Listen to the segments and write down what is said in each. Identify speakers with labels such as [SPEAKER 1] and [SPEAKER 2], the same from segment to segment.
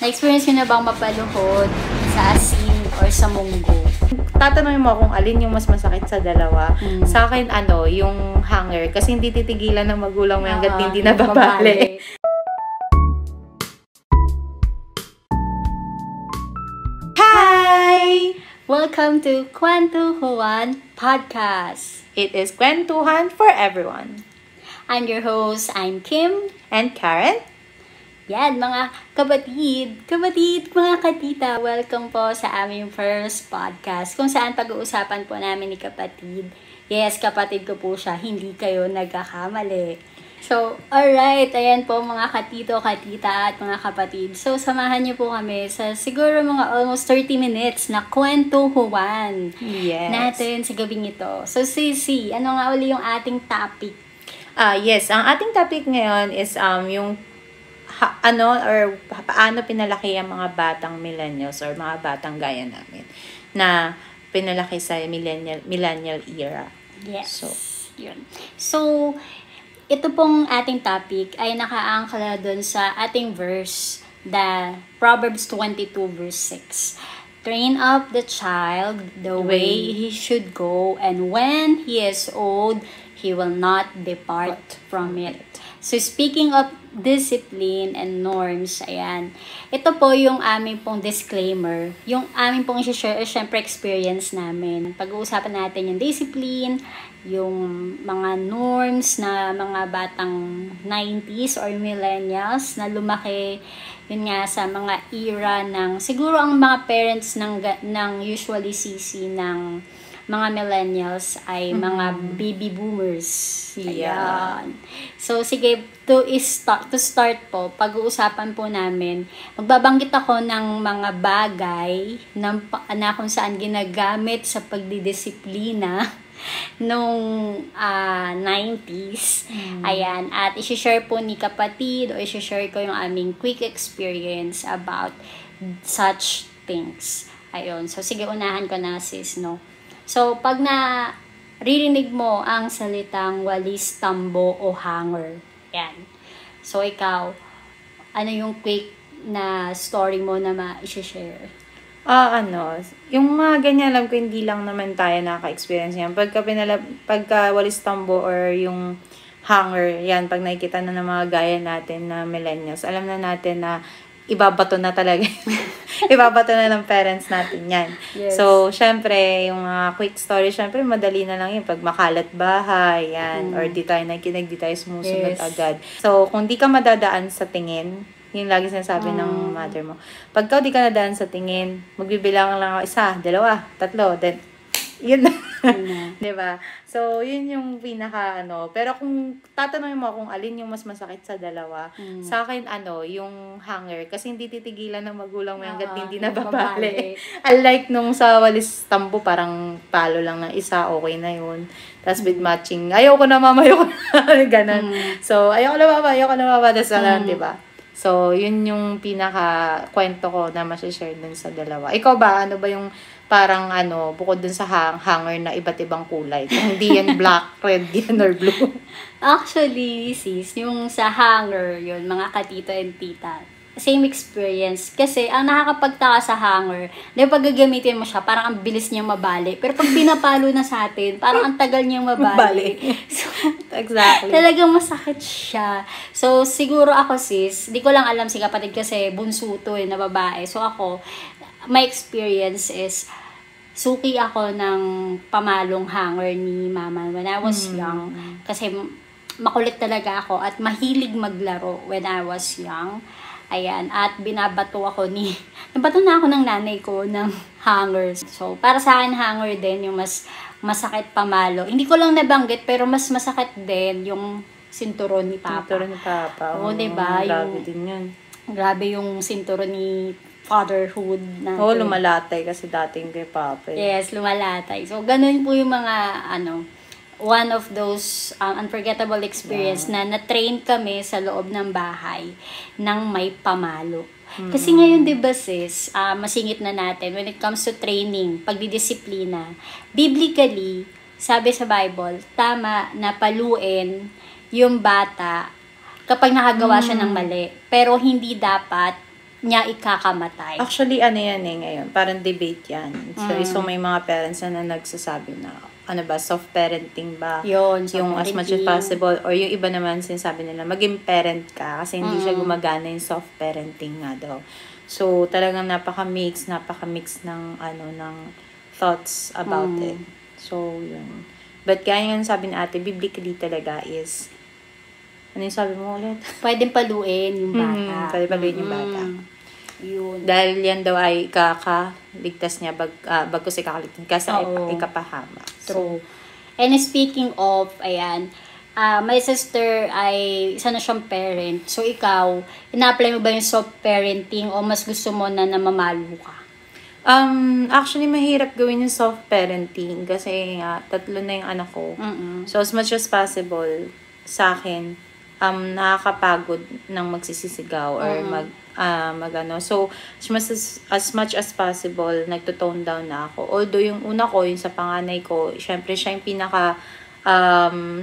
[SPEAKER 1] Na-experience nyo na bang mapaluhod sa asin or sa munggo?
[SPEAKER 2] Tatanungin mo kung alin yung mas masakit sa dalawa. Sa akin, yung hanger. Kasi hindi titigilan ng magulang mo hanggat hindi nababali. Hi!
[SPEAKER 1] Welcome to Kwentuhan Podcast.
[SPEAKER 2] It is Kwentuhan for everyone.
[SPEAKER 1] I'm your host, I'm Kim.
[SPEAKER 2] And Karen?
[SPEAKER 1] Yan, mga kapatid, mga katita, welcome po sa aming first podcast kung saan pag-uusapan po namin ni kapatid. Yes, kapatid ko po siya, hindi kayo nagkakamali. So, alright, ayan po mga katito, katita at mga kapatid. So, samahan niyo po kami sa siguro mga almost 30 minutes na kwentuhan natin sa gabing ito. So, Sisi, ano nga uli yung ating topic?
[SPEAKER 2] Yes, ang ating topic ngayon is yung paano pinalaki ang mga batang millennials or mga batang gaya namin na pinalaki sa millennial era.
[SPEAKER 1] Yes. So, ito pong ating topic ay nakaangkla doon sa ating verse, the Proverbs 22 verse 6. Train up the child the way he should go, and when he is old, he will not depart from it. So, speaking of discipline and norms, ayan, ito po yung aming pong disclaimer. Yung aming pong i-share, syempre, experience namin. Pag-uusapan natin yung discipline, yung mga norms na mga batang 90s or millennials na lumaki, yun nga, sa mga era ng, siguro ang mga parents ng usually sisi ng mga millennials ay mga baby boomers.
[SPEAKER 2] Yeah.
[SPEAKER 1] Ayan. So, sige, to start po, pag-uusapan po namin, magbabanggit ako ng mga bagay na kung saan ginagamit sa pagdidisiplina nung 90s. Ayan. At isi-share po ni kapatid o isi-share ko yung aming quick experience about such things. Ayun. So, sige, unahan ko na, sis, no? So, pag naririnig mo ang salitang walis, tambo, o hanger, yan. So, ikaw, ano yung quick na story mo na ma-share?
[SPEAKER 2] Yung mga ganyan, alam ko hindi lang naman tayo nakaka-experience yan. Pagka walis, tambo, or yung hanger, yan, pag nakikita na ng mga gaya natin na millennials, alam na natin na ibabato na talaga. Ibabato na ng parents natin yan.
[SPEAKER 1] Yes.
[SPEAKER 2] So, syempre, yung quick story, syempre, madali na lang yun. Pag makalat bahay, yan. Or di tayo nakikinig, di tayo sumusunod agad. So, kung di ka madadaan sa tingin, yung lagi sinasabi ng mother mo, pagka di ka nadaan sa tingin, magbibilang lang ako 1, 2, 3, then, yun na. Diba? So, yun yung pinaka Pero kung tatanungin mo kung alin yung mas masakit sa dalawa, sa akin, yung hanger. Kasi hindi titigilan ng magulang mo hanggat hindi nababali. Unlike nung sa walis tambo, parang palo lang ng isa, okay na yun. Tapos with matching, ayoko na mama, ayoko na. Ganon. So, ayoko na mama. That's alam, diba? So, yun yung pinaka kwento ko na masashare dun sa dalawa. Ikaw ba? Ano ba yung parang bukod dun sa hanger na iba't ibang kulay? Kung hindi yan black, red yan, or blue.
[SPEAKER 1] Actually, sis, yung sa hanger, yun, mga katito and tita, same experience. Kasi, ang nakakapagtaka sa hanger, dahil pag gagamitin mo siya, parang ang bilis niyang mabali. Pero pag pinapalo na sa atin, parang ang tagal niyang mabali. So,
[SPEAKER 2] exactly.
[SPEAKER 1] Talagang masakit siya. So, siguro ako, sis, di ko lang alam si kapatid kasi bunso to na babae. So, ako, my experience is, suki ako ng pamalong hanger ni mama when I was young. Kasi makulit talaga ako at mahilig maglaro when I was young. Ayan, at binabato na ako ng nanay ko ng hangers. So, para sa akin, hanger din yung mas masakit pamalo. Hindi ko lang nabanggit, pero mas masakit din yung sinturon ni Papa.
[SPEAKER 2] Sinturon ni Papa.
[SPEAKER 1] Oo, diba?
[SPEAKER 2] Grabe din yun.
[SPEAKER 1] Grabe yung sinturon ni fatherhood natin.
[SPEAKER 2] Oo, lumalatay kasi dating kay Papa.
[SPEAKER 1] Yes, lumalatay. So, ganun po yung mga, one of those unforgettable experience na na-train kami sa loob ng bahay ng may pamalo. Kasi ngayon, di ba sis, masingit na natin when it comes to training, pagdidisiplina, biblically, sabi sa Bible, tama na paluin yung bata kapag nakagawa siya ng mali. Pero hindi dapat niya ikakamatay.
[SPEAKER 2] Actually, ano yan ngayon? Parang debate yan. So may mga parents na nagsasabi na, ano ba, soft parenting ba?
[SPEAKER 1] Yun,
[SPEAKER 2] yung as much as possible. Or yung iba naman, sinasabi nila, maging parent ka kasi hindi siya gumagana yung soft parenting nga daw. So, talagang napaka-mix ng, ng thoughts about it. So, yun. But kaya yung sabi ni ate, biblically talaga is, ano yung sabi mo ulit?
[SPEAKER 1] Pwedeng paluin yung bata.
[SPEAKER 2] Pwede paluin yung bata.
[SPEAKER 1] Yun.
[SPEAKER 2] Dahil yan daw ay kakaligtas niya bagkus ikakaligtas kasi ikapahama.
[SPEAKER 1] True. And speaking of, ayan, my sister ay isa na siyang parent. So, ikaw, ina-apply mo ba yung soft parenting o mas gusto mo na namamalo ka?
[SPEAKER 2] Actually, mahirap gawin yung soft parenting kasi 3 na yung anak ko. So, as much as possible, sa akin, nakakapagod ng magsisisigaw or magano. So, as much as possible, nagto-tone down na ako. Although, yung una ko, yung sa panganay ko, syempre, siya yung pinaka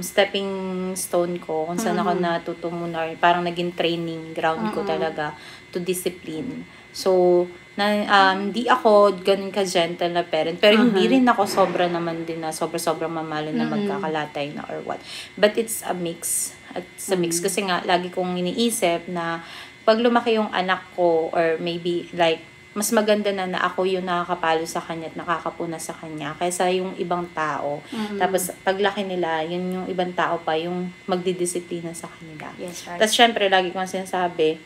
[SPEAKER 2] stepping stone ko kung saan ako natuto muna. Parang naging training ground ko talaga to discipline. So, hindi ako ganun ka-gentle na parent. Pero hindi rin ako sobra naman din na sobra mamalo na magkakalatay na or what. But it's a mix. It's a mix. Kasi nga, lagi kong iniisip na pag lumaki yung anak ko or maybe like, mas maganda na ako yung nakakapalo sa kanya at nakakapuna sa kanya kaysa yung ibang tao. Tapos, paglaki nila, yun yung ibang tao pa yung magdidisiplina sa kanila.
[SPEAKER 1] Yes, right.
[SPEAKER 2] Tapos, syempre, lagi kong sinasabi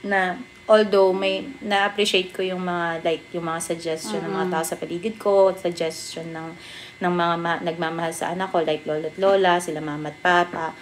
[SPEAKER 2] na although may na-appreciate ko yung mga yung mga suggestion ng mga tao sa paligid ko, suggestion ng mga nagmamahal sa anak ko like lola at lola, sila mama at papa.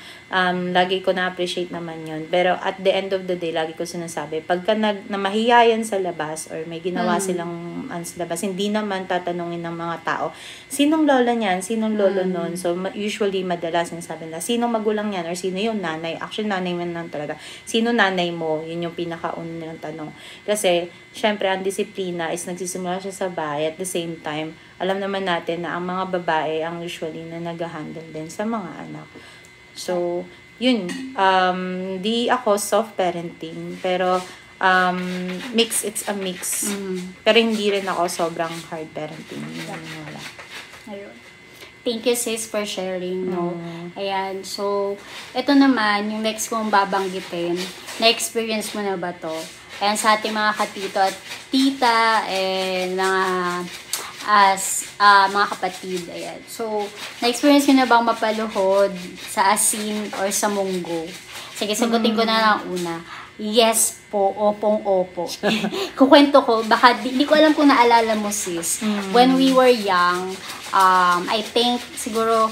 [SPEAKER 2] Lagi ko na-appreciate naman yun. Pero at the end of the day, lagi ko sinasabi, pagka namahiyayan sa labas or may ginawa silang sa labas, hindi naman tatanungin ng mga tao, sinong lola niyan, sinong lolo nun. So, usually, madalas sinasabi nila, sinong magulang yan or sino yung nanay. Actually, nanay man lang talaga. Sino nanay mo? Yun yung pinakauna nilang tanong. Kasi, syempre, ang disiplina is nagsisimula siya sa bahay. At the same time, alam naman natin na ang mga babae ang usually na nag-handle din sa mga anak. So, yun. Di ako soft parenting, pero it's a mix. Pero hindi rin ako sobrang hard parenting. Wala.
[SPEAKER 1] Ayun. Thank you, sis, for sharing, no? Ayan. So, ito naman, yung next kong babanggitin, na-experience mo na ba to? Ayan, sa ating mga katito at tita, and mga kapatid, ayan. So, na-experience ko na bang mapaluhod sa asin or sa munggo? Sige, sagutin ko na lang una. Yes po, opong-opo. Kukwento ko, baka di ko alam kung naalala mo, sis. When we were young, I think, siguro,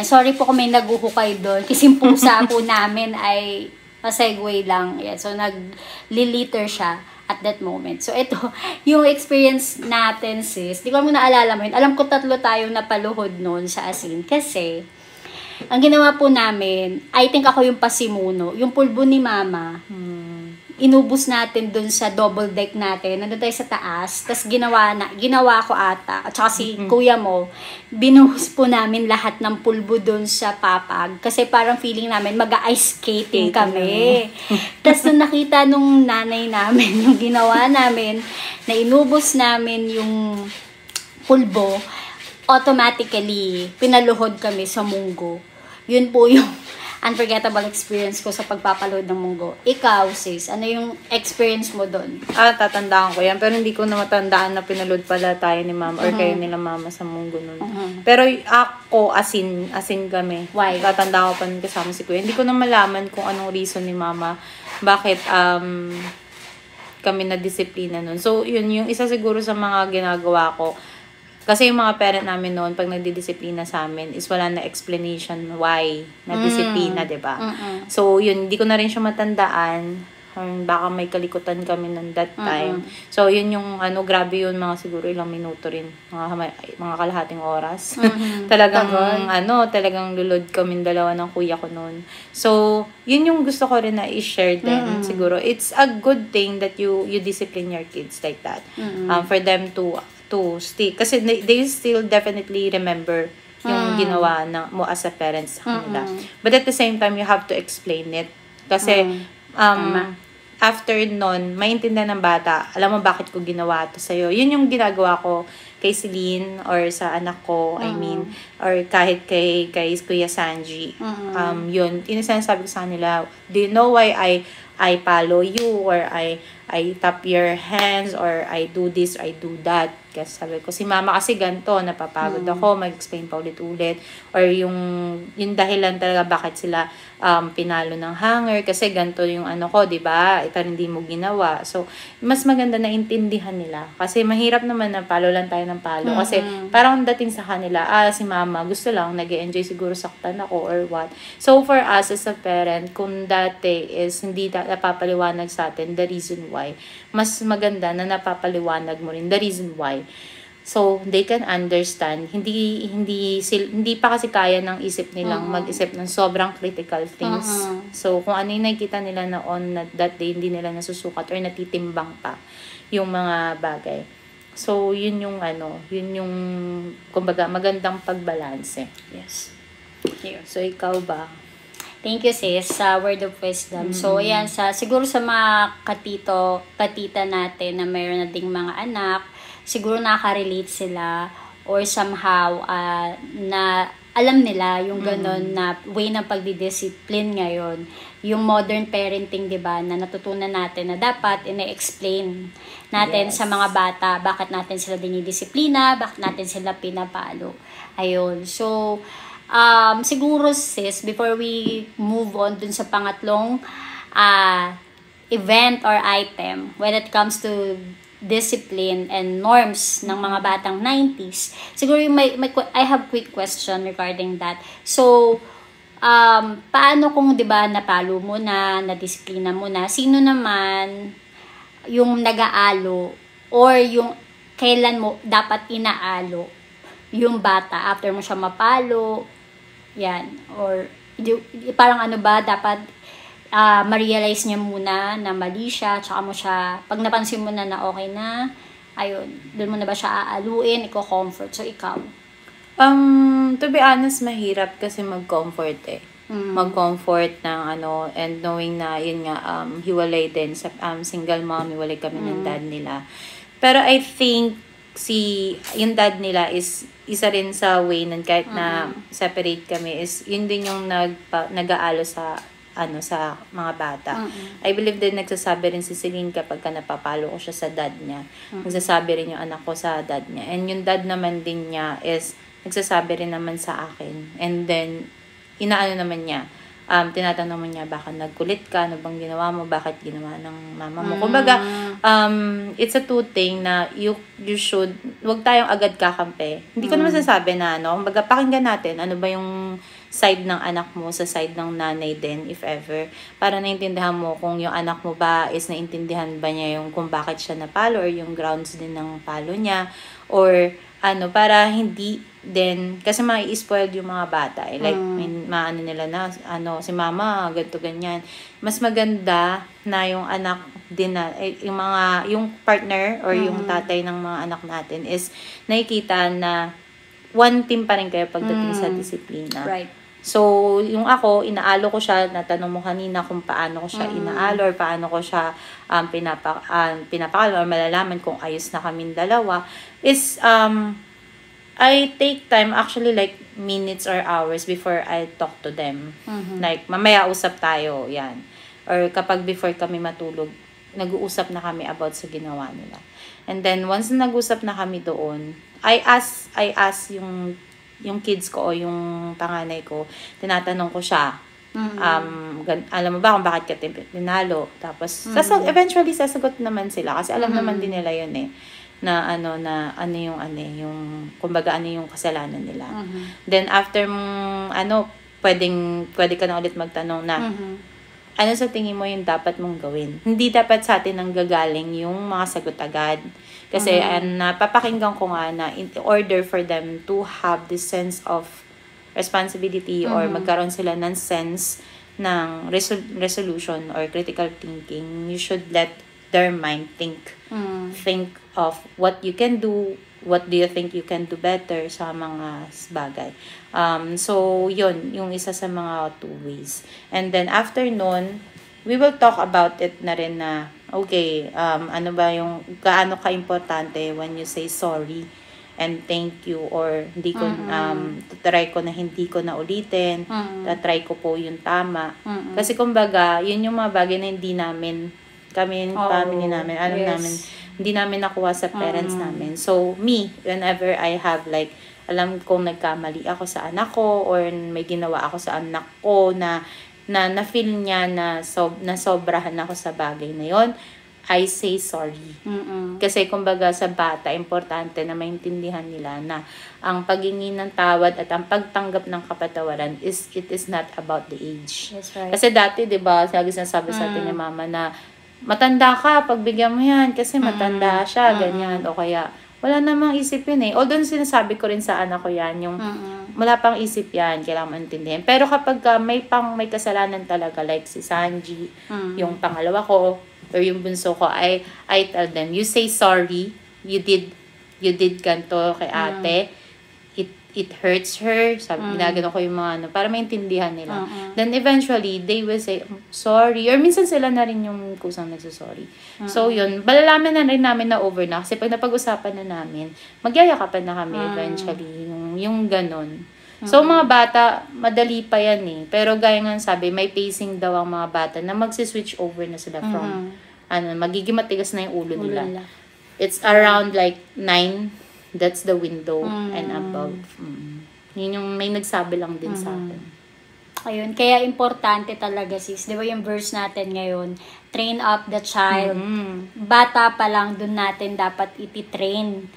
[SPEAKER 1] sorry po kung may naguhukay doon, kasi yung pusa po namin ay segue lang. Yeah, so, nag-liter siya at that moment. So, ito, yung experience natin, sis, di ko mo naalala mo yun. Alam ko 3 tayong napaluhod noon sa asin. Kasi, ang ginawa po namin, I think ako yung pasimuno. Yung pulbo ni mama, inubos natin dun sa double deck natin. Nandun tayo sa taas. Tapos ginawa ko ata. At saka si kuya mo, binuhos po namin lahat ng pulbo dun sa papag. Kasi parang feeling namin mag-ice skating kami. Tapos nung nakita nung nanay namin, yung ginawa namin, na inubos namin yung pulbo, automatically, pinaluhod kami sa munggo. Yun po yung unforgettable experience ko sa pagpapaload ng munggo. Ikaw, sis, ano yung experience mo doon?
[SPEAKER 2] Tatandaan ko yan. Pero hindi ko na matandaan na pinaload pala tayo ni mama or kayo nila mama sa munggo nun. Pero ako, asin kami.
[SPEAKER 1] Why?
[SPEAKER 2] Tatandaan ko pa nun kasama si kuya. Hindi ko na malaman kung anong reason ni mama bakit kami na disiplina nun. So, yun yung isa siguro sa mga ginagawa ko. Kasi yung mga parent namin noon, pag nagdidisiplina sa amin, is wala na explanation why nagdisiplina, diba? So, yun, hindi ko na rin siya matandaan. Baka may kalikutan kami noon that time. So, yun yung, grabe yun, mga siguro ilang minuto rin. Mga kalahating oras. Talagang lulod kami dalawa ng kuya ko noon. So, yun yung gusto ko rin na i-share din. Siguro, it's a good thing that you discipline your kids like that. For them to stick. Kasi they still definitely remember yung ginawa mo as a parent sa kanila. But at the same time, you have to explain it. Kasi, after nun, maintindihan ng bata, alam mo bakit ko ginawa to sa'yo. Yun yung ginagawa ko kay Celine or sa anak ko, I mean, or kahit kay Kuya Sanji. Yun, sinasabi ko sa kanila, do you know why I follow you or I tap your hands or I do this, I do that. Kasi sabi ko, si mama kasi ganito, napapagod ako, mag-explain pa ulit-ulit. Or yung dahilan talaga bakit sila pinalo ng hanger kasi ganito yung ano ko, di ba? Ito hindi mo ginawa. So, mas maganda na intindihan nila. Kasi mahirap naman na palo lang tayo ng palo. Kasi parang dating sa kanila, si mama gusto lang, nag-enjoy siguro saktan ako or what. So, for us as a parent, kung dati is hindi napapaliwanag sa atin the reason why, mas maganda na napapaliwanag mo rin the reason why. So, they can understand. Hindi pa kasi kaya ng isip nilang mag-isip ng sobrang critical things. So, kung ano yung nakikita nila na on that day, hindi nila nasusukat or natitimbang pa yung mga bagay. So, yun yung kumbaga, magandang pagbalanse.
[SPEAKER 1] Yes.
[SPEAKER 2] So, ikaw ba?
[SPEAKER 1] Thank you, sis, sa word of wisdom. So, ayan, siguro sa mga katita natin na mayroon na ding mga anak, siguro nakaka-relate sila or somehow na alam nila yung ganon na way ng pagdidiscipline ngayon. Yung modern parenting, di ba, na natutunan natin na dapat ina-explain natin sa mga bata bakit natin sila dinidisiplina, bakit natin sila pinapalo. Ayun. So, siguro sis, before we move on dun sa pangatlong event or item when it comes to discipline and norms ng mga batang 90s. Siguro I have quick question regarding that. So, paano kung 'di ba napalo mo na, nadisiplina mo na, sino naman yung nag-aalo or yung kailan mo dapat inaalo yung bata after mo siya mapalo? Yan, or parang ano ba dapat ma-realize niya muna na mali siya, tsaka mo siya, pag napansin mo na okay na, ayun, doon mo na ba siya aaluin, i-comfort. So, ikaw?
[SPEAKER 2] To be honest, mahirap kasi mag-comfort eh. Mag-comfort ng and knowing na, yun nga, hiwalay din, sa single mom, hiwalay kami ng dad nila. Pero I think, yung dad nila is isa rin sa way nun, kahit na separate kami, is yun din yung nag-aalo sa mga bata. I believe din nagsasabi rin si Celine kapag napapalo ko siya sa dad niya. Nagsasabi rin yung anak ko sa dad niya. And yung dad naman din niya is nagsasabi rin naman sa akin. And then, inaano naman niya, tinatanong mo niya, baka nagkulit ka, ano bang ginawa mo, bakit ginawa ng mama mo. Kumbaga, it's a two thing na you should, wag tayong agad kakampi. Hindi ko naman sasabi na, kumbaga, pakinggan natin, ano ba yung side ng anak mo sa side ng nanay din, if ever, para naintindihan mo kung yung anak mo ba is naintindihan ba niya yung kung bakit siya napalo or yung grounds din ng palo niya, or para hindi din, kasi mai-spoiled yung mga bata eh. Like, maano nila na, si mama, ganito, ganyan. Mas maganda na yung anak din na, yung partner or yung tatay ng mga anak natin is nakikita na one team pa rin kayo pagdating sa disiplina.
[SPEAKER 1] Right.
[SPEAKER 2] So, yung ako, inaalo ko siya, natanong mo kanina kung paano ko siya inaalo or paano ko siya pinapakalo or malalaman kung ayos na kaming dalawa, is, I take time, actually like minutes or hours before I talk to them. Like, mamaya usap tayo, yan. Or kapag before kami matulog, nag-uusap na kami about sa ginawa nila. And then, once na nag-usap na kami doon, I ask yung kids ko o yung panganay ko, tinatanong ko siya, alam mo ba kung bakit ka tinalo? Tapos, eventually, sasagot naman sila. Kasi alam naman din nila yun eh. Na yung kumbaga ano yung kasalanan nila. Then, after pwede ka na ulit magtanong na, ano sa tingin mo yung dapat mong gawin? Hindi dapat sa atin ang gagaling yung mga sagot agad. Kasi napapakinggan ko nga na in order for them to have this sense of responsibility or magkaroon sila ng sense ng resolution or critical thinking, you should let their mind think. Think of what you can do, what do you think you can do better sa mga bagay. So, yun, yung isa sa mga two ways. And then, after nun, we will talk about it na rin na, okay, ano ba yung, gaano ka-importante when you say sorry and thank you, or hindi ko, try ko na hindi ko na ulitin, try ko po yung tama. Kasi kumbaga, yun yung mga bagay na hindi namin, kami, family namin, alam namin, hindi namin nakuha sa parents namin. So, me, whenever I have like, alam kong nagkamali ako sa anak ko, or may ginawa ako sa anak ko na na-feel niya na sobrahan ako sa bagay na yon, I say sorry. Kasi kumbaga sa bata, importante na maintindihan nila na ang paghingi ng tawad at ang pagtanggap ng kapatawaran it is not about the age.
[SPEAKER 1] That's right.
[SPEAKER 2] Kasi dati, di ba, lagi sinasabi sa atin ni mama na matanda ka, pagbigyan mo yan kasi matanda siya, ganyan, o kaya wala namang isip yun eh. Although sinasabi ko rin sa anak ko yan, yung wala pang isip yan, kailangan maintindihan. Pero kapag may kasalanan talaga, like si Sanji, yung pangalawa ko, or yung bunso ko, I tell them, you say sorry, you did ganto kay ate, it hurts her, sabi, ginagano ko yung mga para maintindihan nila. Then eventually, they will say, sorry, or minsan sila na rin yung kusang nagsasorry. So yun, balalaman na rin namin na over na, kasi pag napag-usapan na namin, magyayakapan na kami eventually, yung ganon. So mga bata, madali pa yan eh. Pero gaya nga sabi, may pacing daw ang mga bata na magsiswitch over na sila from, magiging matigas na yung ulo nila. It's around like 9, that's the window and above. Yun yung may nagsabi lang din sa akin.
[SPEAKER 1] Ayun, kaya importante talaga sis. Di ba yung verse natin ngayon, train up the child. Bata pa lang dun natin dapat iti-train.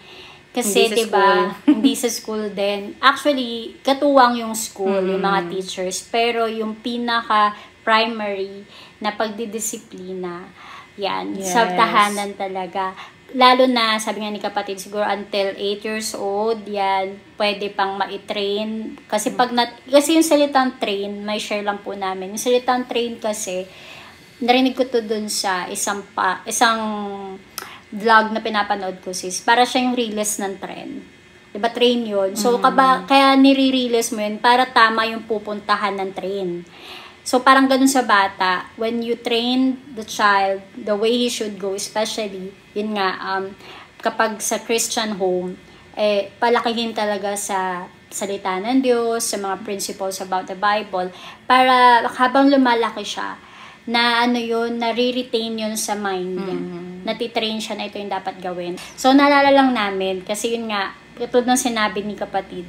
[SPEAKER 1] Kasi di ba, hindi sa school din. Actually, katuwang yung school, yung mga teachers. Pero yung pinaka-primary na pagdidisiplina, yan, sa tahanan talaga. Lalo na, sabi nga ni kapatid, siguro until 8 years old, yan, pwede pang ma-train. Kasi kasi yung salitang train, may share lang po namin. Yung salitang train kasi, narinig ko to dun sa isang vlog na pinapanood ko sis. Para siya yung release ng train. Diba, train yun? So, kaya nire-release mo yun para tama yung pupuntahan ng train. So, parang ganun sa bata, when you train the child the way he should go, especially, yun nga, kapag sa Christian home, palakihin talaga sa salita ng Diyos, sa mga principles about the Bible, para habang lumalaki siya, na nare-retain yun sa mind niya. Natitrain siya na ito yung dapat gawin. So, naalala lang namin, kasi yun nga, ito ng sinabi ni kapatid,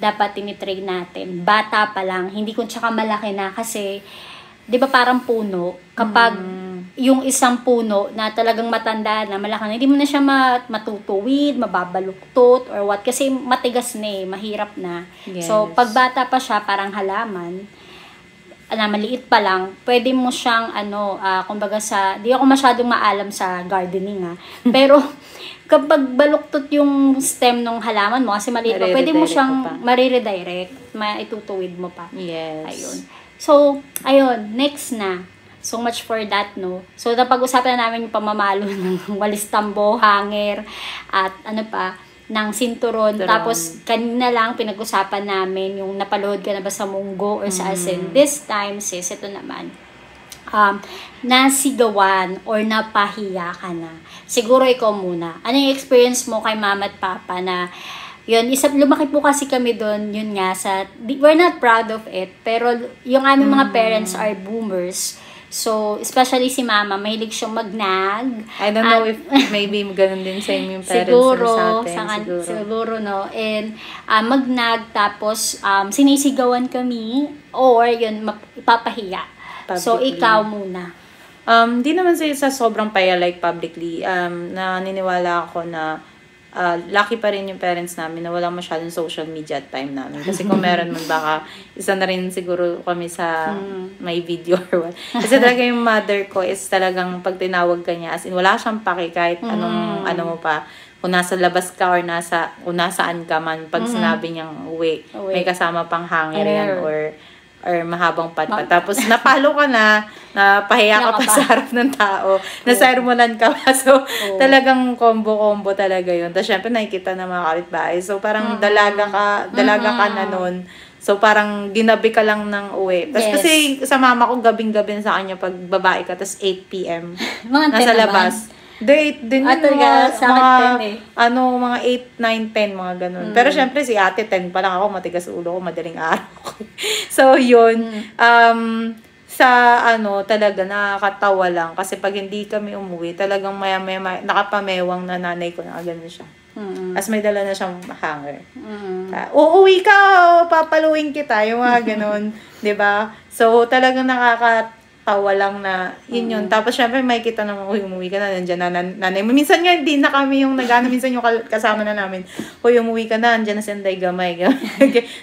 [SPEAKER 1] dapat tinitrain natin. Bata pa lang, hindi kung tsaka malaki na kasi, di ba parang puno, kapag yung isang puno na talagang matanda na malaki na, hindi mo na siya matutuwid, mababaluktot, or what, kasi matigas na mahirap na. Yes. So, pag bata pa siya, parang halaman, na maliit pa lang, pwede mo siyang, kumbaga di ako masyadong maalam sa gardening pero, kapag baluktot yung stem ng halaman mo, kasi maliit pa, pwede mo siyang mariredirect, maitutuwid mo pa.
[SPEAKER 2] Yes.
[SPEAKER 1] Ayun. So, ayun, next na. So much for that, no? So, napag-usapan na namin yung pamamalo ng walis tambo, hanger, at ng sinturon. Tapos, kanina lang pinag-usapan namin yung napaluhod ka na ba sa munggo or sa asin. This time, sis, ito naman, nasigawan or napahiya ka na. Siguro ikaw muna. Ano yung experience mo kay mama at papa na yun, lumaki po kasi kami doon, yun nga, we're not proud of it, pero yung aming mga parents are boomers. So, especially si mama, mahilig siyang magnag.
[SPEAKER 2] I don't know if maybe ganun din sa yung parents sa atin.
[SPEAKER 1] Siguro, no? And magnag, tapos sinisigawan kami, or yun, ipapahiya. Publicly. So, ikaw muna.
[SPEAKER 2] Di naman sa sobrang paya like publicly. Naniniwala ako na lucky pa rin yung parents namin na wala masyadong social media at time namin. Kasi kung meron man, baka isa na rin siguro kami sa may video or what. Kasi talaga yung mother ko is talagang pag tinawag ka niya, as in wala siyang paki kahit anong mo pa. Kung nasa labas ka or kung nasaan ka man, pag sinabi niyang uwi, may kasama pang hanger yan or mahabang patpat. Tapos napalo ka na, napahiya ka pa sa harap ng tao, nasermonan ka pa. So, talagang combo talaga yun. Tapos syempre nakikita ng mga kapitbahay. So, parang dalaga ka na nun. So, parang ginabi ka lang ng uwi. Tapos
[SPEAKER 1] Yes.
[SPEAKER 2] kasi sa mama ko, gabing-gabi sa kanya pag babae ka, tapos 8 p.m.
[SPEAKER 1] Mga 10
[SPEAKER 2] nasa
[SPEAKER 1] naman.
[SPEAKER 2] labas. Date din
[SPEAKER 1] Ah,
[SPEAKER 2] yung
[SPEAKER 1] talaga, sa akin 10 eh.
[SPEAKER 2] mga 8, 9, 10, mga ganun. Pero syempre, si ate 10 pa lang ako, matigas ulo ko, madaling araw ko. So, yun. Sa talaga, nakakatawa lang. Kasi pag hindi kami umuwi, talagang maya-maya, nakapamewang na nanay ko na gano'n siya. As may dala na siyang hanger. Uuwi ka, papaluin kita, yung mga ganun. 'Di ba? So, talagang nakakatawa lang na yun. Tapos, syempre, may kita naman, umuwi ka na, nandiyan na nanay mo. Minsan nga, hindi na kami yung minsan yung kasama na namin. Umuwi ka na, nandiyan na si Anday Gamay.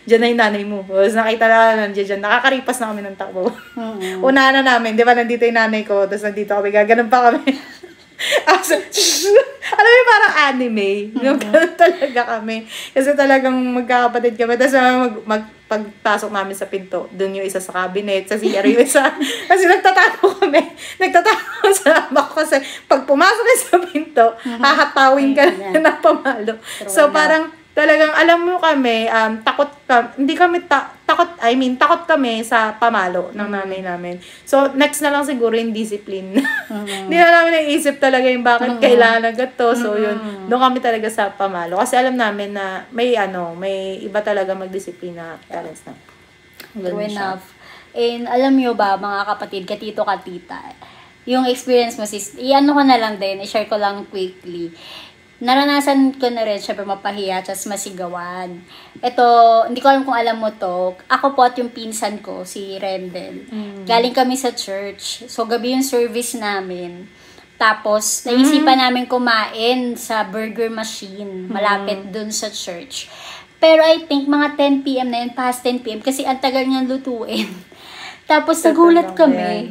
[SPEAKER 2] Diyan na yung nanay mo. Tapos, nakita na, nandiyan. Nakakaripas na kami ng takbo. Una na namin, 'di ba? Nandito yung nanay ko, tapos nandito kami, gaganon pa kami. Alam mo, parang anime. Ganun talaga kami. Kasi talagang magkakapatid kami. Tapos pagpasok namin sa pinto, doon yung isa sa cabinet, sa CR yung isa. Kasi nagtatago kami. Nagtatago sa ama ko. Kasi pag pumasok ka sa pinto, hahatawin ka na ng pamalo. So parang talagang alam mo kami, takot kami sa pamalo ng nanay namin. So, next na lang siguro yung discipline. Hindi na namin naisip talaga yung bakit kailangan agad to. So, yun, doon kami talaga sa pamalo. Kasi alam namin na may iba talaga magdisiplina parents na.
[SPEAKER 1] True enough. And alam nyo ba, mga kapatid, katito, katita, yung experience mo, sis, i-ano ko na lang din, i-share ko lang quickly. Naranasan ko na rin, syempre mapahiya, tas masigawan. Ito, hindi ko alam kung alam mo to. Ako po at yung pinsan ko, si Rendel. Galing kami sa church. So, gabi yung service namin. Tapos, naisipan namin kumain sa burger machine, malapit dun sa church. Pero I think mga 10 p.m. na yun, past 10 p.m. Kasi ang tagal niyang lutuin. Tapos nagulat kami.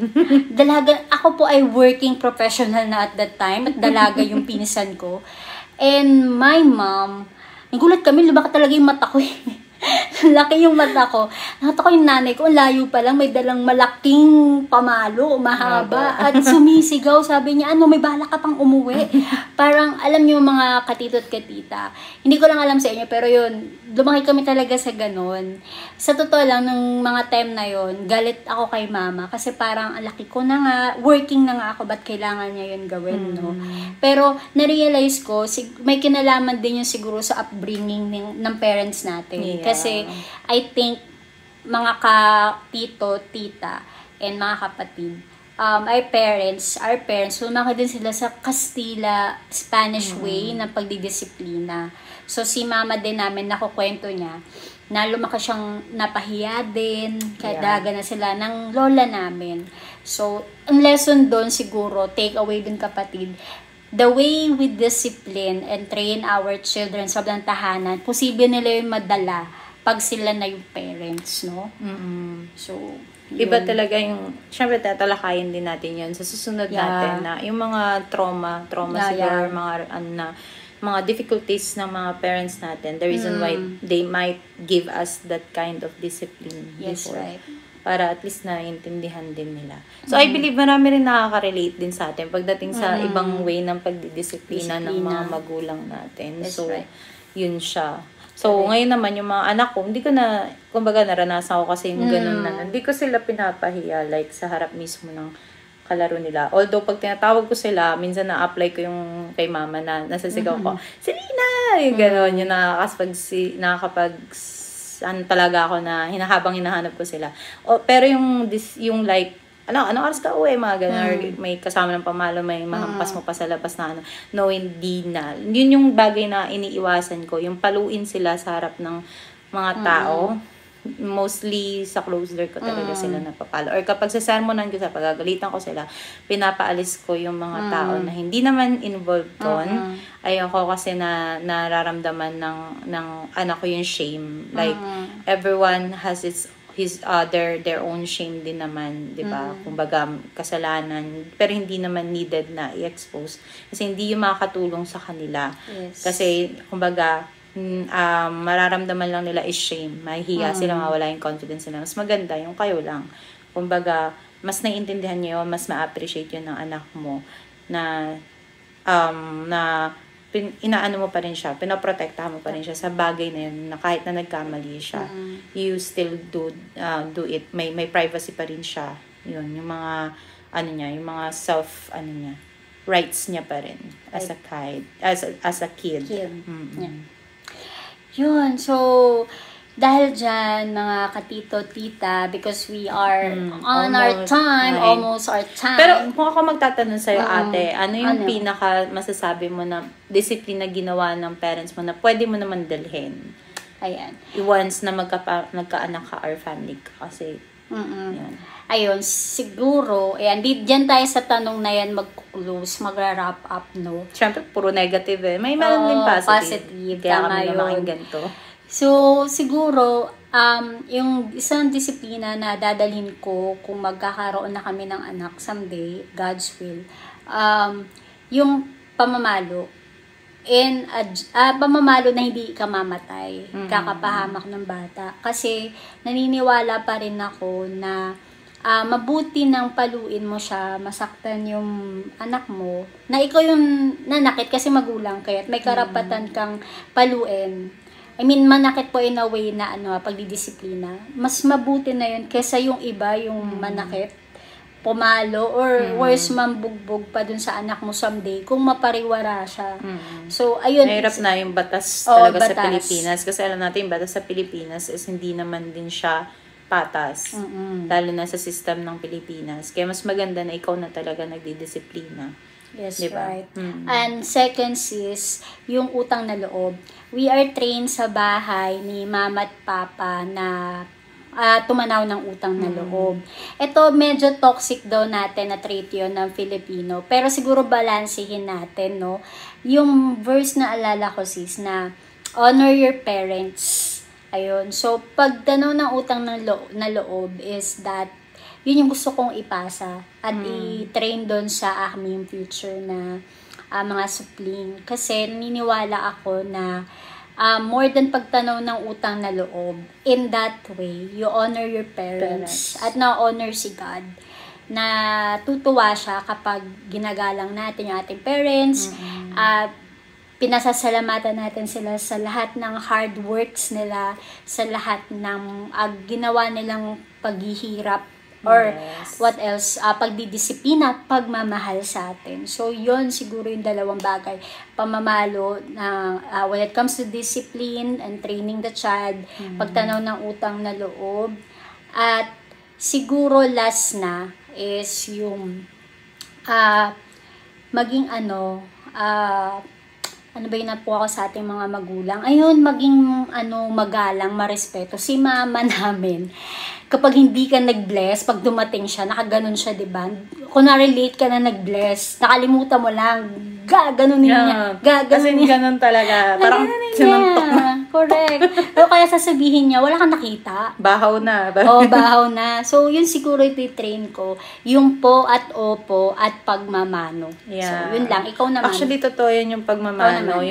[SPEAKER 1] Ako po ay working professional na at that time. At dalaga yung pinsan ko. And my mom, nagulat kami, lubak talaga yung mata ko eh. Laki yung mata ko. Nakita ko yung nanay ko, layo pa lang, may dalang malaking pamalo, mahaba. At sumisigaw, sabi niya, may bala ka pang umuwi. Parang, alam niyo mga katito at katita, hindi ko lang alam sa inyo, pero yun, lumaki kami talaga sa ganun. Sa totoo lang, nung mga time na yun, galit ako kay mama, kasi parang, ang laki ko na nga, working na nga ako, ba't kailangan niya yun gawin, no? Pero, na-realize ko, may kinalaman din yun siguro sa upbringing ng parents natin.
[SPEAKER 2] Yeah.
[SPEAKER 1] Kasi, I think, mga ka-tito, tita, and mga kapatid, our parents, lumaki din sila sa Kastila, Spanish way ng pagdidisiplina. So, si mama din namin, nakukwento niya, na lumaki siyang napahiya din, kadaga na sila ng lola namin. So, ang lesson doon siguro, take away din kapatid, the way we discipline and train our children sa tahanan, posible nila yung madala pag sila na yung parents, no? So,
[SPEAKER 2] iba talaga yung, syempre tatalakayin din natin yun sa susunod natin na yung mga trauma siguro, mga difficulties ng mga parents natin, the reason why they might give us that kind of discipline before.
[SPEAKER 1] Right.
[SPEAKER 2] Para at least naiintindihan din nila. So, I believe marami rin nakaka-relate din sa atin pagdating sa ibang way ng pagdidisiplina ng mga magulang natin.
[SPEAKER 1] That's
[SPEAKER 2] so,
[SPEAKER 1] right.
[SPEAKER 2] Yun siya. So, ngayon naman, yung mga anak ko, hindi ko na, kumbaga, naranasan ko kasi yung ganun na, hindi ko sila pinapahiya, like, sa harap mismo ng kalaro nila. Although, pag tinatawag ko sila, minsan na-apply ko yung kay mama na nasasigaw ko, Selena! Yung gano'n, yung talaga ako na habang hinahanap ko sila. Pero yung like, ano oras ka uwi, mga gano'n, or may kasama ng pamalo, may mahampas mo pa sa labas na no, hindi na. Yun yung bagay na iniiwasan ko, yung paluin sila sa harap ng mga tao. Mostly sa close door ko talaga sila napapalo. Or kapag sa sermonan ko, sa pagagalitan ko sila, pinapaalis ko yung mga tao na hindi naman involved doon. Ayoko kasi na nararamdaman ng anak ko yung shame. Like, everyone has their own shame din naman, 'di ba? Kumbaga kasalanan, pero hindi naman needed na i-expose kasi hindi yung makakatulong sa kanila.
[SPEAKER 1] Yes.
[SPEAKER 2] Kasi kumbaga mararamdaman lang nila is shame, mahihiya sila, mawala yung confidence nila. Mas maganda yung kayo lang. Kumbaga, mas naiintindihan niyo, mas ma-appreciate yun ng anak mo na inaano mo pa rin siya, pinoprotektahan mo pa rin siya sa bagay na yun, na kahit na nagkamali siya, you still do it. May privacy pa rin siya. Yun, yung mga, yung mga rights niya pa rin as a kid. As a kid. Mm-hmm.
[SPEAKER 1] Yeah. Yun, so, dahil dyan, mga katito, tita, because we are on our time, almost our time.
[SPEAKER 2] Pero kung ako magtatanong sa'yo, ate, ano yung pinaka masasabi mo na disiplina ginawa ng parents mo na pwede mo naman dalhin?
[SPEAKER 1] Ayan.
[SPEAKER 2] Once na nagkaanak ka or family ka kasi. Yan.
[SPEAKER 1] Ayun, siguro, ayan, dyan tayo sa tanong na yan mag-close, magra-wrap up, no?
[SPEAKER 2] Siyempre, puro negative eh. May meron din positive. Kaya kami naman ganito.
[SPEAKER 1] So, siguro, yung isang disiplina na dadalhin ko kung magkakaroon na kami ng anak someday, God's will, yung pamamalo. And pamamalo na hindi ka mamatay, kakapahamak ng bata. Kasi naniniwala pa rin ako na mabuti nang paluin mo siya, masaktan yung anak mo, na ikaw yung nanakit kasi magulang kayo at may karapatan kang paluin. I mean, manakit po in a way na pagdidisiplina. Mas mabuti na yun kaysa yung iba, yung manakit, pumalo, or worse, mambugbog pa dun sa anak mo someday kung mapariwara siya. So, ayun.
[SPEAKER 2] Mahirap na yung batas talaga sa Pilipinas. Kasi alam natin, yung batas sa Pilipinas is hindi naman din siya patas. Lalo na sa system ng Pilipinas. Kaya mas maganda na ikaw na talaga nagdidisiplina.
[SPEAKER 1] Yes,
[SPEAKER 2] diba?
[SPEAKER 1] right. And second sis, yung utang na loob. We are trained sa bahay ni mama at papa na tumanaw ng utang na loob. Ito, medyo toxic daw natin na trait yun ng Filipino. Pero siguro balansehin natin, no? Yung verse na alala ko, sis, na honor your parents. Ayun. So, pag tanaw ng utang na loob is that yun yung gusto kong ipasa at i-train doon sa aming future na mga supling. Kasi naniniwala ako na more than pagtanaw ng utang na loob, in that way, you honor your parents. At na-honor si God. Na tutuwa siya kapag ginagalang natin yung ating parents, pinasasalamatan natin sila sa lahat ng hard works nila, sa lahat ng ginawa nilang paghihirap, or what else, pagdidisiplina, pagmamahal sa atin. So, yon siguro yung dalawang bagay. Pamamalo na when it comes to discipline and training the child, pagtanaw ng utang na loob. At siguro last na is yung maging ano ba yun na po ako sa ating mga magulang? Ayun, maging magalang, marespeto. Si mama namin, kapag hindi ka nag-bless, pag dumating siya, nakaganon siya, diba? Kung na-relate ka na nag-bless, nakalimutan mo lang, gaganunin niya.
[SPEAKER 2] Kasi ganon talaga. Parang sinuntok na.
[SPEAKER 1] Correct. Pero kaya sasabihin niya, wala kang nakita.
[SPEAKER 2] Bahaw na.
[SPEAKER 1] Bahaw na. So, yun siguro iti-train ko. Yung po at opo at pagmamano.
[SPEAKER 2] Yeah.
[SPEAKER 1] So, yun lang. Ikaw naman.
[SPEAKER 2] Actually, totoo yun yung pagmamano.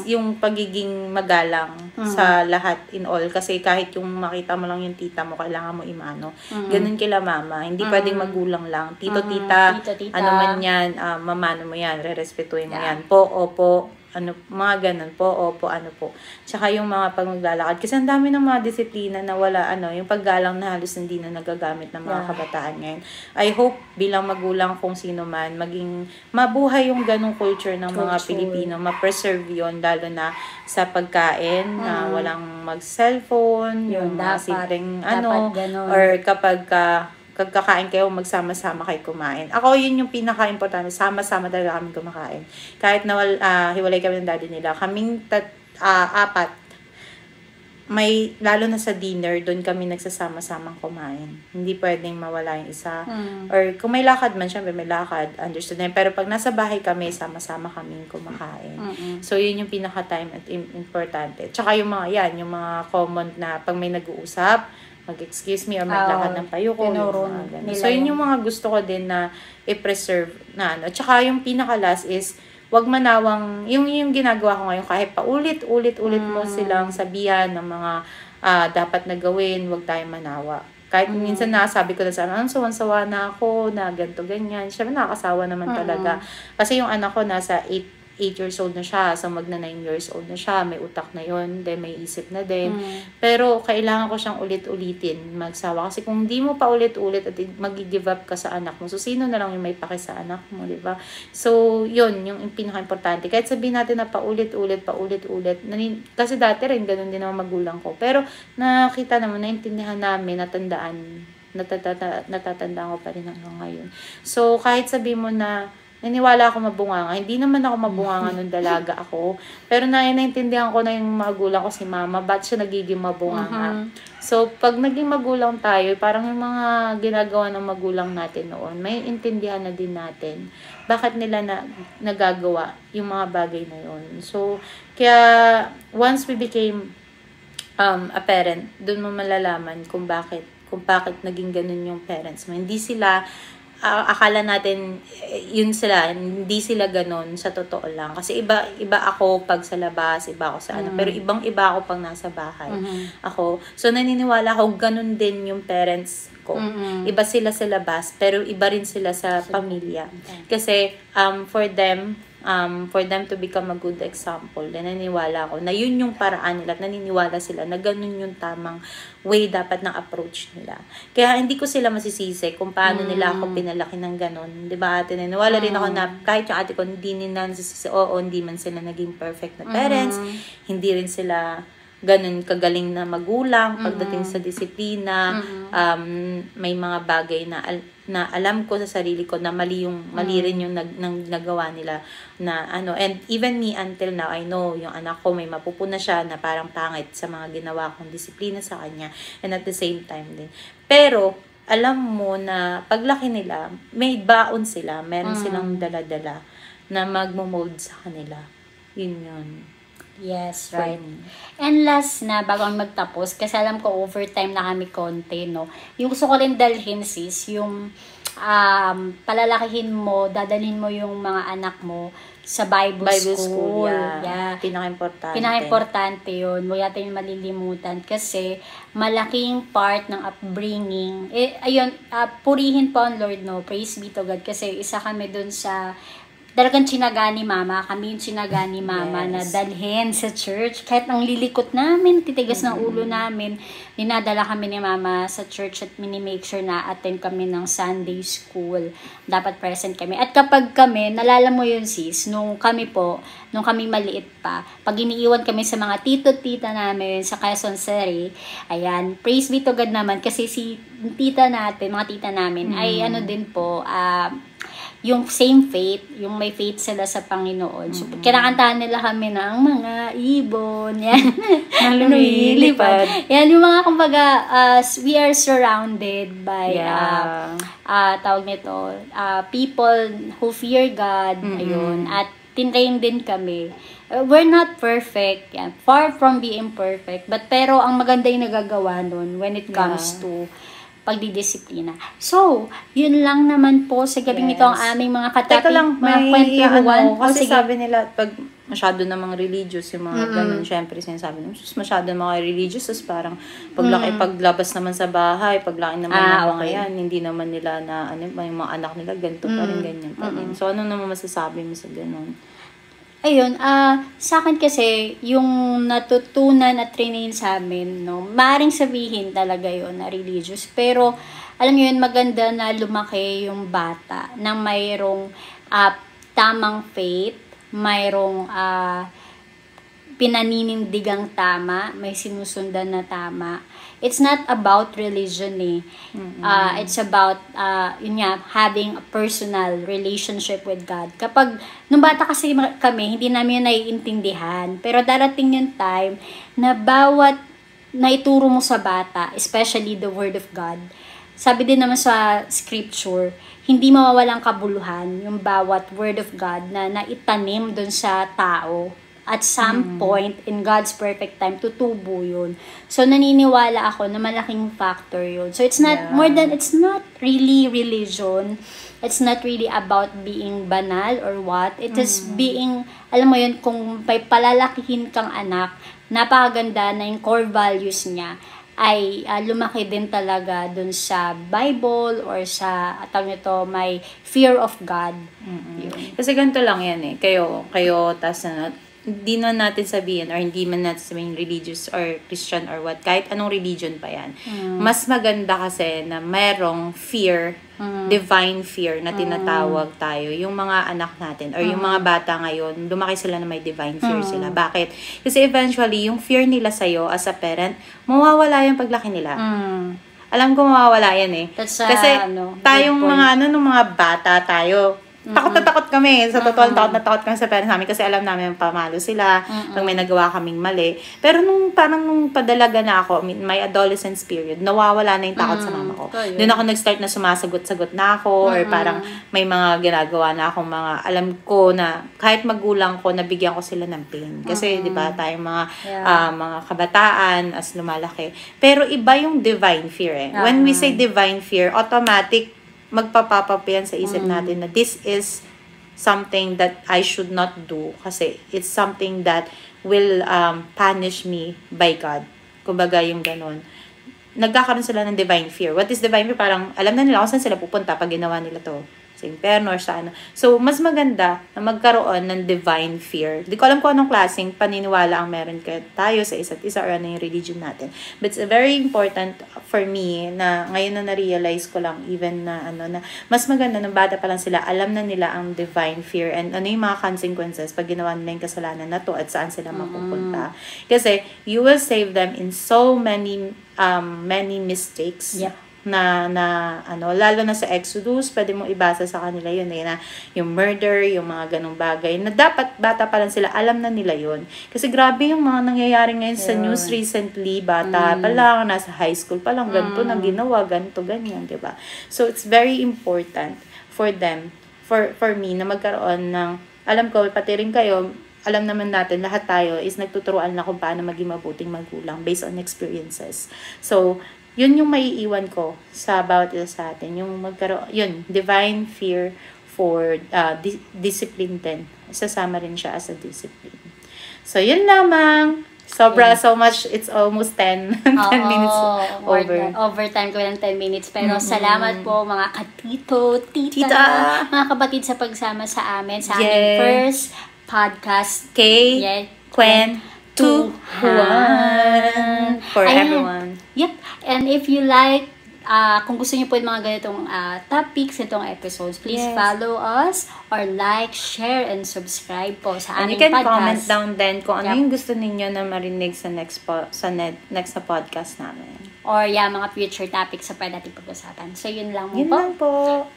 [SPEAKER 2] Yung pagiging magalang sa lahat in all. Kasi kahit yung makita mo lang yung tita mo, kailangan mo imano. Ganun kila mama. Hindi pwedeng magulang lang. Tito, tita, ano man yan, mamano mo yan, re-respetuhin mo yan. Po, opo, mga ganun po, opo, po. Tsaka yung mga pagmaglalakad. Kasi ang dami ng mga disiplina na wala, yung paggalang na halos hindi na nagagamit ng mga kabataan ngayon. I hope bilang magulang kung sino man, maging mabuhay yung ganung culture ng mga Pilipino, ma-preserve yun, lalo na sa pagkain, na walang mag-cellphone, yung mga simpleng or kapag kakain kayo, magsama-sama kayo kumain. Ako, yun yung pinaka-importante. Sama-sama talaga kami kumakain. Kahit na hiwalay kami ng daddy nila. Kaming apat, lalo na sa dinner, doon kami nagsasama-samang kumain. Hindi pwedeng mawala yung isa. Or kung may lakad man, syempre may lakad, understood na yun. Pero pag nasa bahay kami, sama-sama kaming kumakain. So, yun yung pinaka-time at importante. Tsaka yung mga common na pag may nag-uusap, mag-excuse me or maglakad ng payuko. So, yun yung mga gusto ko din na i-preserve na Tsaka yung pinaka-last is, wag manawang, yung ginagawa ko ngayon, kahit paulit-ulit mo silang sabihan ng mga dapat na gawin, wag tayong manawa. Kahit minsan nasabi ko na sa sawan-sawa na ako, na ganito, ganyan. Siyempre, nakakasawa naman talaga. Kasi yung anak ko nasa 8 years old na siya, so magna 9 years old na siya, may utak na yon, then may isip na din. Pero kailangan ko siyang ulit-ulitin magsawa. Kasi kung hindi mo pa ulit-ulit at mag-give up ka sa anak mo, so sino na lang yung may paki sa anak mo, di ba? So, yun, yung pinaka-importante. Kahit sabihin natin na paulit-ulit, kasi dati rin, ganun din naman magulang ko. Pero, nakita naman, naintindihan namin, natatandaan ko pa rin hanggang ngayon. So, kahit sabihin mo na, naniwala ako mabunganga. Hindi naman ako mabunganga nung dalaga ako. Pero naintindihan ko na yung magulang ko si mama, ba't siya nagiging mabunganga. So, pag naging magulang tayo, parang yung mga ginagawa ng magulang natin noon, may intindihan na din natin bakit nila nagagawa yung mga bagay na yun. So, kaya once we became a parent, dun mo malalaman kung bakit naging ganun yung parents mo. Hindi sila akala natin yun sila, hindi sila ganun sa totoo lang. Kasi iba ako pag sa labas, iba ako sa pero ibang-iba ako pag nasa bahay. Ako. So naniniwala ako ganun din yung parents ko. Iba sila sa labas, pero iba rin sila sa pamilya. Kasi for them to become a good example, naniniwala ko na yun yung paraan nila, naniniwala sila na ganun yung tamang way dapat ng approach nila. Kaya hindi ko sila masisisi kung paano nila ako pinalaki ng ganun. Diba ate? Naniniwala rin ako na kahit yung ate ko, hindi nila nasisisi, hindi man sila naging perfect na parents, hindi rin sila ganun kagaling na magulang pagdating sa disiplina. May mga bagay na alam ko sa sarili ko na mali rin yung nagawa nila na and even me until now, I know yung anak ko may mapupuna siya na parang pangit sa mga ginawa kong disiplina sa kanya, and at the same time din. Pero alam mo na paglaki nila, may baon sila, meron silang dala-dala na magmo-mold sa kanila. Yun.
[SPEAKER 1] Yes, right. And last na, bago magtapos, kasi alam ko overtime na kami konti, no? Yung gusto ko rin dalhin, sis, yung palalakihin mo, dadalhin mo yung mga anak mo sa Bible school. Yeah. Pinaka-importante yun. Huwag natin malilimutan kasi malaking part ng upbringing. Purihin po ang Lord, no? Praise be to God. Kasi isa kami dun sa talagang tsinaga ni mama, kami yung tsinaga ni mama na dalhin sa church. Kahit ang lilikot namin, titigas ng ulo namin, dinadala kami ni mama sa church at mini-make sure na attend kami ng Sunday school. Dapat present kami. At kapag kami, nalala mo yun sis, nung kami maliit pa, pag iniiwan kami sa mga tito-tita namin sa Quezon City, ayan, praise be to God naman, kasi si tita natin, mga tita namin, ay din po, yung same faith, yung may faith sila sa Panginoon. So, kinakantahan nila kami ng mga ibon, yan.
[SPEAKER 2] Lumilipad.
[SPEAKER 1] Yan, yung mga, kumbaga, we are surrounded by, tawag nito, people who fear God, ayun, at tinrain din kami. We're not perfect, yan. Far from being perfect, pero ang maganda yung nagagawa nun when it comes to pagdidisiplina. So, yun lang naman po sa gabing ito ang aming mga kataping.
[SPEAKER 2] Teka lang, may kasi
[SPEAKER 1] sige.
[SPEAKER 2] sabi nila, pag masyado namang religious, yung mga ganun, syempre sinasabi nila, masyado mga religious, tapos parang paglabas naman sa bahay, paglaki naman ng mga yan, hindi naman nila na, yung mga anak nila, ganito pa rin, ganyan pa rin. So, ano naman masasabi mo sa ganun?
[SPEAKER 1] Ayun, sa akin kasi, yung natutunan at training sa amin, no, maaaring sabihin talaga yun na religious. Pero, alam nyo yun, maganda na lumaki yung bata na mayroong tamang faith, mayroong pinaninindigang tama, may sinusundan na tama. It's not about religion eh. It's about, having a personal relationship with God. Kapag, nung bata kasi kami, hindi namin naiintindihan. Pero darating yung time na bawat naituro mo sa bata, especially the Word of God, sabi din naman sa scripture, hindi mawawalang kabuluhan yung bawat Word of God na naitanim dun sa tao. At some point, in God's perfect time, tutubo yun. So, naniniwala ako na malaking factor yun. So, it's not it's not really religion. It's not really about being banal or what. It is being, alam mo yun, kung may palalakihin kang anak, napakaganda na yung core values niya ay lumaki din talaga dun sa Bible or sa may fear of God. Yun.
[SPEAKER 2] Kasi ganito lang yan eh. Kayo, tas hindi man natin sabihin or hindi man natin sabihin religious or Christian or what, kahit anong religion pa yan. Mas maganda kasi na merong fear, divine fear na tinatawag tayo. Yung mga anak natin or yung mga bata ngayon, lumaki sila na may divine fear sila. Bakit? Kasi eventually, yung fear nila sa'yo as a parent, mawawala yung paglaki nila. Alam ko mawawala yan eh.
[SPEAKER 1] Kasi
[SPEAKER 2] tayong nung mga bata tayo, takot na takot kami. Sa totoo, takot na takot kami sa parents namin kasi alam namin pamalo sila pag may nagawa kaming mali. Pero nung padalaga na ako, my adolescence period, nawawala na yung takot sa mama ko. Doon ako nag-start na sumasagot-sagot na ako or parang may mga ginagawa na akong mga alam ko na kahit magulang ko, nabigyan ko sila ng pain. Kasi, di ba, tayong mga kabataan as lumalaki. Pero iba yung divine fear eh. When we say divine fear, automatic magpapapap yan sa isip natin na this is something that I should not do kasi it's something that will punish me by God. Kumbaga yung ganun. Nagkakaroon sila ng divine fear. What is divine fear? Parang alam na nila kung saan sila pupunta pag ginawa nila to. Sa imperno or sa ano. So, mas maganda na magkaroon ng divine fear. Di ko alam kung anong klaseng paniniwala ang meron tayo sa isa't isa or ano yung religion natin. But it's very important for me na ngayon na na-realize ko lang even na mas maganda ng bata pa lang sila, alam na nila ang divine fear and ano yung mga consequences pag ginawa nila yung kasalanan na to at saan sila mapupunta. Kasi you will save them in so many mistakes.
[SPEAKER 1] Yep.
[SPEAKER 2] Na lalo na sa Exodus, pwede mong ibasa sa kanila yun na yung murder, yung mga ganong bagay, na dapat bata pa lang sila, alam na nila yun. Kasi grabe yung mga nangyayari ngayon sa news recently, bata pa lang, nasa high school pa lang, ganito na ginawa, ganito, ganyan, diba? So, it's very important for them, for me, na magkaroon ng, alam ko, pati rin kayo, alam naman natin, lahat tayo is nagtuturuan na kung paano maging mabuting magulang based on experiences. So, yun yung maiiwan ko sa bawat isa sa atin. Yung magkaroon, yun, divine fear for discipline din. Sasama rin siya as a discipline. So, yun lamang. So much. It's almost 10 minutes over.
[SPEAKER 1] Overtime ko ng 10 minutes. Pero salamat po mga katito, tita, mga kapatid sa pagsama sa amin sa aming first podcast.
[SPEAKER 2] Quen 2-1 for everyone.
[SPEAKER 1] Yep. And if you like, kung gusto niyo po yung mga ganitong topics, itong episodes, please follow us or like, share, and subscribe po sa aming podcast. And you can
[SPEAKER 2] comment down then kung ano yung gusto ninyo na marinig sa next na podcast namin.
[SPEAKER 1] Or mga future topics sa pwede natin pag-usapan. So, yun lang po.
[SPEAKER 2] Yun lang po.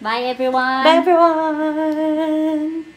[SPEAKER 1] Bye, everyone.
[SPEAKER 2] Bye, everyone.